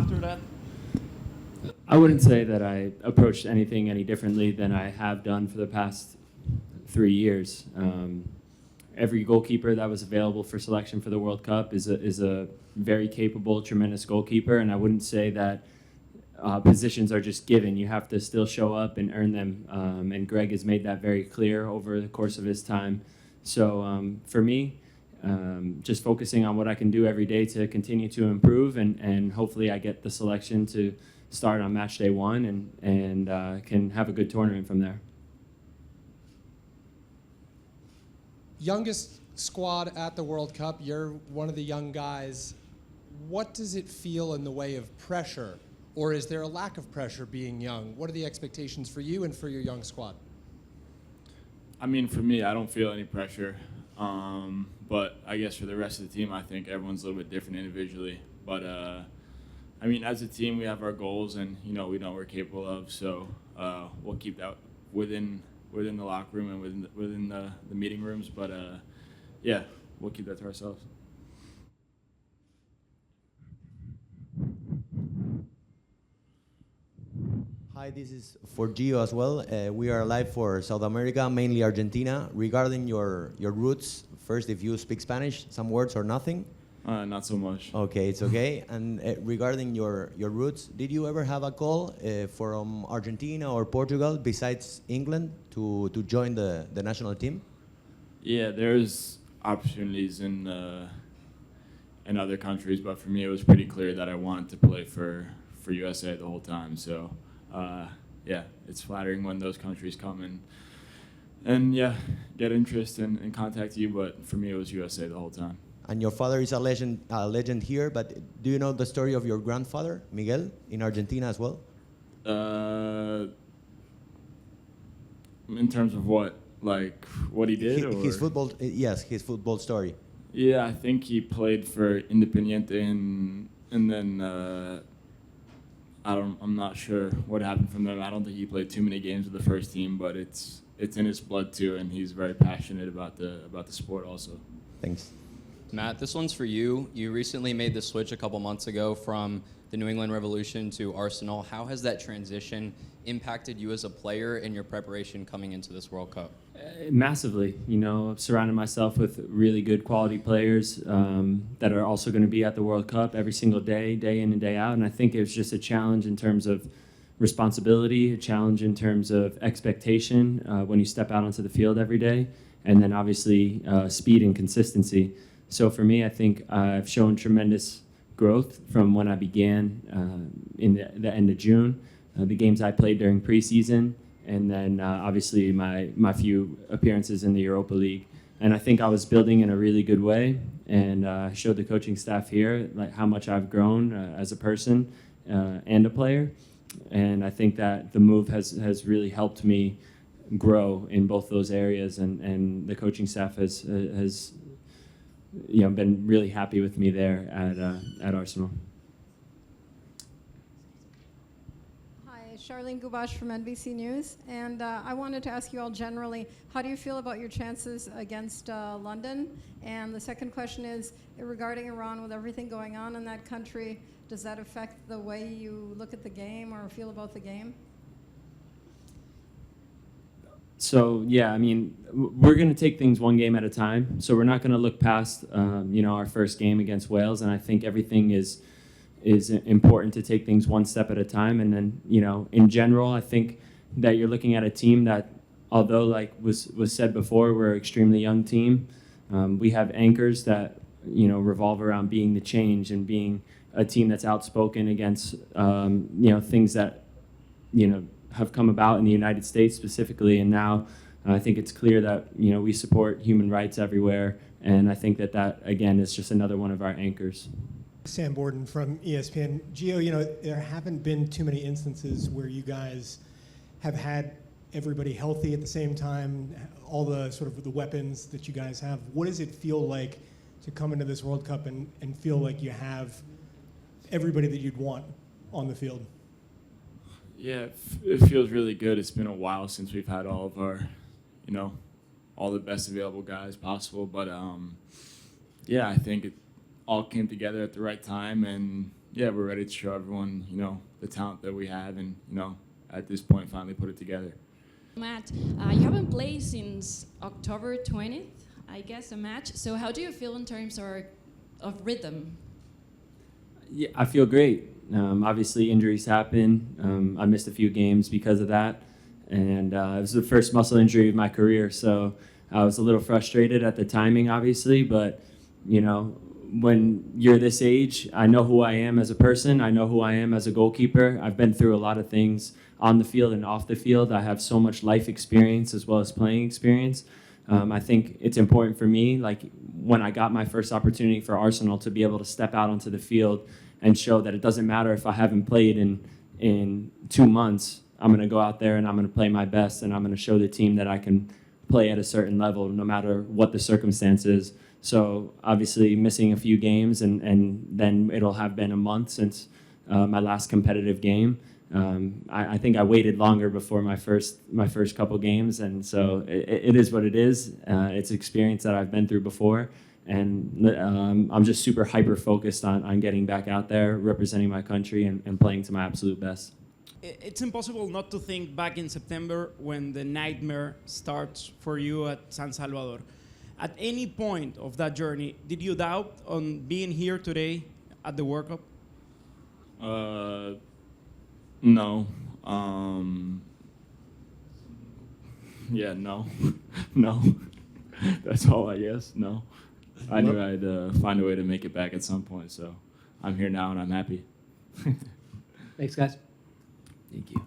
after that? I wouldn't say that I approached anything any differently than I have done for the past 3 years. Every goalkeeper that was available for selection for the World Cup is a very capable, tremendous goalkeeper, and I wouldn't say that positions are just given. You have to still show up and earn them, and Greg has made that very clear over the course of his time. So for me, just focusing on what I can do every day to continue to improve, and hopefully I get the selection to start on match day 1 and can have a good tournament from there. Youngest squad at the World Cup, you're one of the young guys. What does it feel in the way of pressure, or is there a lack of pressure being young? What are the expectations for you and for your young squad? I mean, for me, I don't feel any pressure, but I guess for the rest of the team, I think everyone's a little bit different individually. But I mean, as a team, we have our goals, and we know what we're capable of. So we'll keep that within the locker room and within the meeting rooms. But yeah, we'll keep that to ourselves. Hi, this is for Gio as well. We are live for South America, mainly Argentina. Regarding your roots, first, if you speak Spanish, some words or nothing? Not so much. Okay, it's okay. And regarding your roots, did you ever have a call from Argentina or Portugal besides England to join the national team? Yeah, there's opportunities in other countries, but for me, it was pretty clear that I wanted to play for USA the whole time. So yeah, it's flattering when those countries come and yeah, get interest and contact you. But for me, it was USA the whole time. And your father is a legend here, but do you know the story of your grandfather, Miguel, in Argentina as well? In terms of what? Like what he did? His football, yes, his football story. Yeah, I think he played for Independiente and then I'm not sure what happened from them. I don't think he played too many games with the first team, but it's in his blood too, and he's very passionate about the sport also. Thanks. Matt, this one's for you. You recently made the switch a couple months ago from the New England Revolution to Arsenal. How has that transition impacted you as a player in your preparation coming into this World Cup? Massively. I've surrounded myself with really good quality players that are also going to be at the World Cup every single day, day in and day out. And I think it's just a challenge in terms of responsibility, a challenge in terms of expectation when you step out onto the field every day, and then obviously speed and consistency. So for me, I think I've shown tremendous growth from when I began in the end of June, the games I played during preseason, and then obviously my few appearances in the Europa League. And I think I was building in a really good way, and showed the coaching staff here like how much I've grown as a person and a player. And I think that the move has really helped me grow in both those areas, and the coaching staff has been really happy with me there at Arsenal. Hi, Charlene Gubash from NBC News, and I wanted to ask you all generally, how do you feel about your chances against London? And the second question is, regarding Iran, with everything going on in that country, does that affect the way you look at the game or feel about the game? So yeah, I mean, we're going to take things one game at a time. So we're not going to look past, our first game against Wales, and I think everything is important to take things one step at a time. And then, in general, I think that you're looking at a team that, although like was said before, we're an extremely young team. We have anchors that revolve around being the change and being a team that's outspoken against things that have come about in the United States specifically, and now I think it's clear that we support human rights everywhere, and I think that again is just another one of our anchors. Sam Borden from ESPN. Gio, there haven't been too many instances where you guys have had everybody healthy at the same time, all the sort of the weapons that you guys have. What does it feel like to come into this World Cup and feel like you have everybody that you'd want on the field? Yeah, it feels really good. It's been a while since we've had all of our, all the best available guys possible. But yeah, I think it all came together at the right time, and yeah, we're ready to show everyone, the talent that we have, and at this point, finally put it together. Matt, you haven't played since October 20th, I guess, a match. So how do you feel in terms of rhythm? Yeah, I feel great. Obviously, injuries happen. I missed a few games because of that. And it was the first muscle injury of my career. So I was a little frustrated at the timing, obviously. But, when you're this age, I know who I am as a person. I know who I am as a goalkeeper. I've been through a lot of things on the field and off the field. I have so much life experience as well as playing experience. I think it's important for me, like when I got my first opportunity for Arsenal, to be able to step out onto the field and show that it doesn't matter if I haven't played in 2 months. I'm going to go out there and I'm going to play my best, and I'm going to show the team that I can play at a certain level no matter what the circumstances. So obviously missing a few games, and then it'll have been a month since my last competitive game. I think I waited longer before my first couple games, and so it is what it is. It's experience that I've been through before, and I'm just super hyper focused on getting back out there, representing my country, and playing to my absolute best. It's impossible not to think back in September when the nightmare starts for you at San Salvador. At any point of that journey, did you doubt on being here today at the World Cup? No. Yeah, no. No. That's all, I guess. No. I knew I'd find a way to make it back at some point, so I'm here now and I'm happy. Thanks, guys. Thank you.